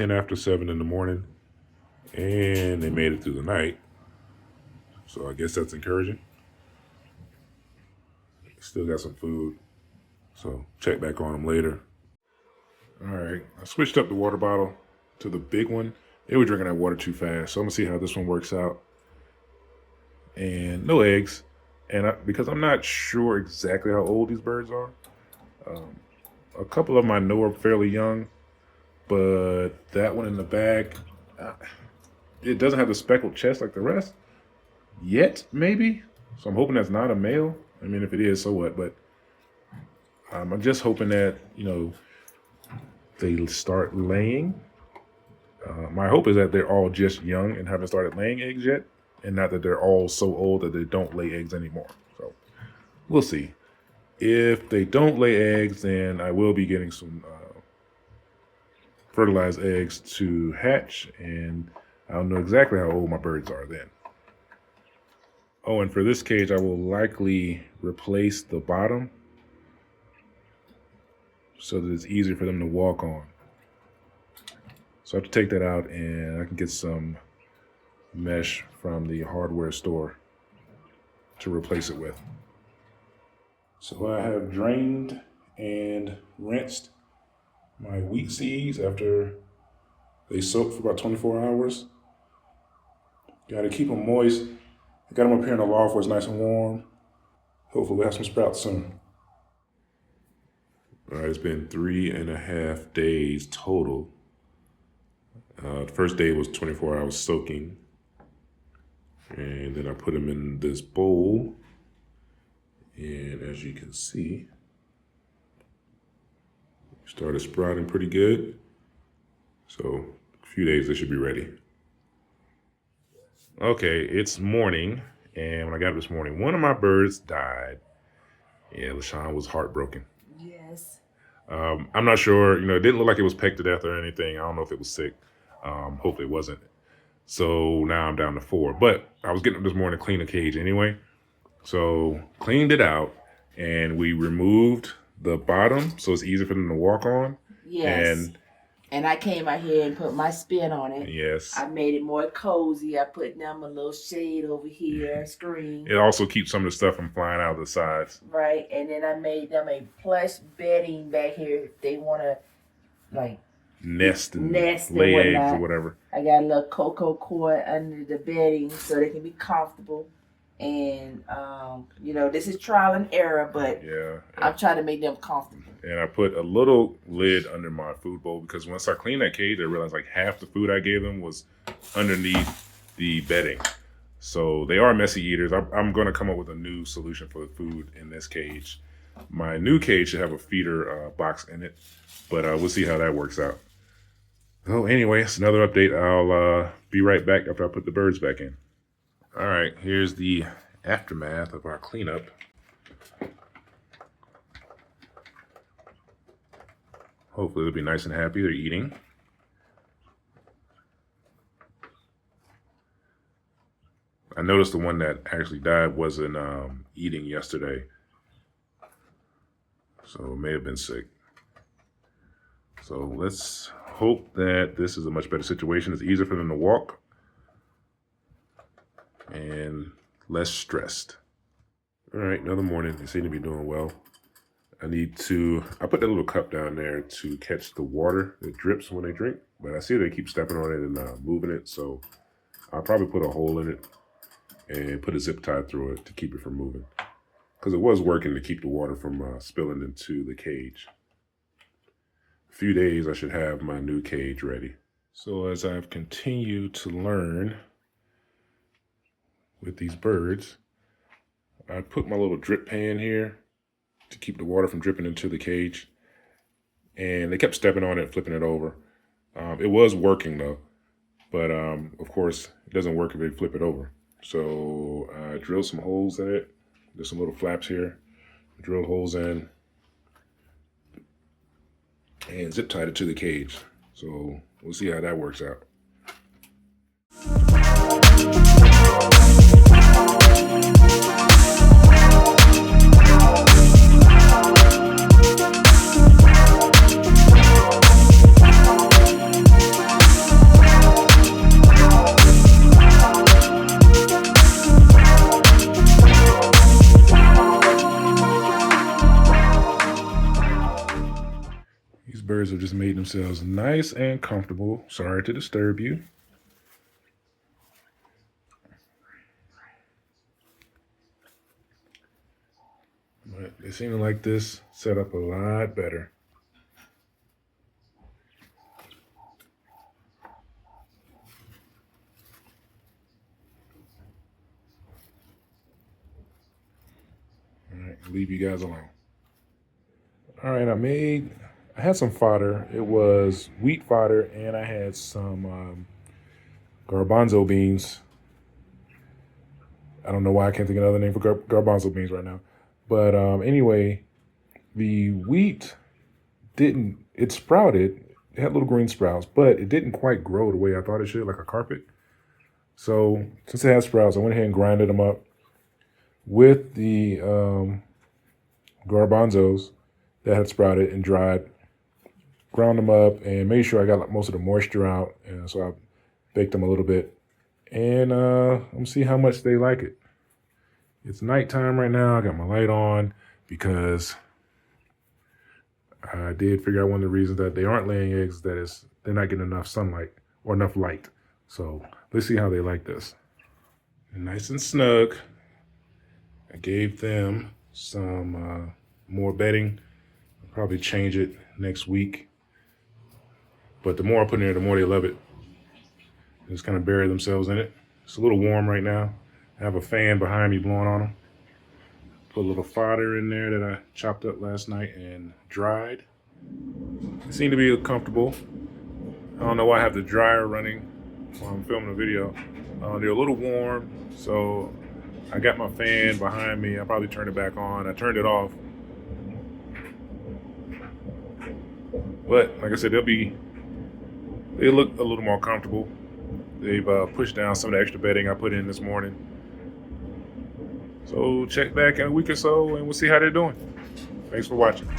10 after 7 in the morning, and they made it through the night. So I guess that's encouraging. Still got some food, so check back on them later. All right, I switched up the water bottle to the big one. They were drinking that water too fast, so I'm gonna see how this one works out. And no eggs, and because I'm not sure exactly how old these birds are. A couple of them I know are fairly young, but that one in the back, it doesn't have the speckled chest like the rest yet, maybe. So I'm hoping that's not a male. I mean, if it is, so what? But I'm just hoping that, they start laying. My hope is that they're all just young and haven't started laying eggs yet, and not that they're all so old that they don't lay eggs anymore. So we'll see. If they don't lay eggs, then I will be getting some fertilized eggs to hatch, and I'll know exactly how old my birds are then. Oh, and for this cage, I will likely replace the bottom so that it's easier for them to walk on. So I have to take that out, and I can get some mesh from the hardware store to replace it with. So I have drained and rinsed my wheat seeds after they soak for about 24 hours. Got to keep them moist. I got them up here in the loft where it's nice and warm. Hopefully we'll have some sprouts soon. All right, it's been 3.5 days total. The first day was 24 hours soaking. And then I put them in this bowl. And as you can see, started sprouting pretty good. So a few days they should be ready. Okay, it's morning, and when I got up this morning, one of my birds died. Yeah, LaShawn was heartbroken. Yes. I'm not sure, it didn't look like it was pecked to death or anything. I don't know if it was sick. Hopefully it wasn't. So now I'm down to 4. But I was getting up this morning to clean the cage anyway. So cleaned it out, and we removed the bottom so it's easier for them to walk on. Yes. And I came out here and put my spin on it. Yes. I made it more cozy. I put them a little shade over here, screen. It also keeps some of the stuff from flying out of the sides. Right. And then I made them a plush bedding back here if they want to, nest and lay eggs or whatever. I got a little cocoa cord under the bedding so they can be comfortable. And, this is trial and error, but yeah. I'm trying to make them comfortable. And I put a little lid under my food bowl because once I cleaned that cage, I realized half the food I gave them was underneath the bedding. So they are messy eaters. I'm going to come up with a new solution for the food in this cage. My new cage should have a feeder box in it, but we'll see how that works out. Oh, anyway, it's another update. I'll be right back after I put the birds back in. All right, here's the aftermath of our cleanup. Hopefully they'll be nice and happy. They're eating. I noticed the one that actually died wasn't eating yesterday. So it may have been sick. So let's hope that this is a much better situation. It's easier for them to walk and less stressed. All right, another morning. They seem to be doing well. I put that little cup down there to catch the water that drips when they drink, but I see they keep stepping on it and moving it, so I'll probably put a hole in it and put a zip tie through it to keep it from moving, because it was working to keep the water from spilling into the cage. A few days I should have my new cage ready. So as I've continued to learn with these birds, I put my little drip pan here to keep the water from dripping into the cage. And they kept stepping on it, flipping it over. It was working though, but of course it doesn't work if they flip it over. So I drilled some holes in it. There's some little flaps here. Drilled holes in and zip tied it to the cage. So we'll see how that works out. have just made themselves nice and comfortable. Sorry to disturb you. But they seem to like this setup a lot better. All right, leave you guys alone. All right, I had some fodder. It was wheat fodder, and I had some garbanzo beans. I don't know why I can't think of another name for garbanzo beans right now. But anyway, the wheat it sprouted. It had little green sprouts, but it didn't quite grow the way I thought it should, like a carpet. So since it had sprouts, I went ahead and grinded them up with the garbanzos that had sprouted and dried. Ground them up and made sure I got most of the moisture out. And so I baked them a little bit. And let me see how much they like it. It's nighttime right now. I got my light on because I did figure out one of the reasons that they aren't laying eggs, that is they're not getting enough sunlight or enough light. So let's see how they like this. And nice and snug. I gave them some more bedding. I'll probably change it next week. But the more I put in there, the more they love it. They just kind of bury themselves in it. It's a little warm right now. I have a fan behind me blowing on them. Put a little fodder in there that I chopped up last night and dried. They seem to be comfortable. I don't know why I have the dryer running while I'm filming the video. They're a little warm, so I got my fan behind me. I'll probably turn it back on. I turned it off. But like I said, they look a little more comfortable. They've pushed down some of the extra bedding I put in this morning. So check back in a week or so and we'll see how they're doing. Thanks for watching.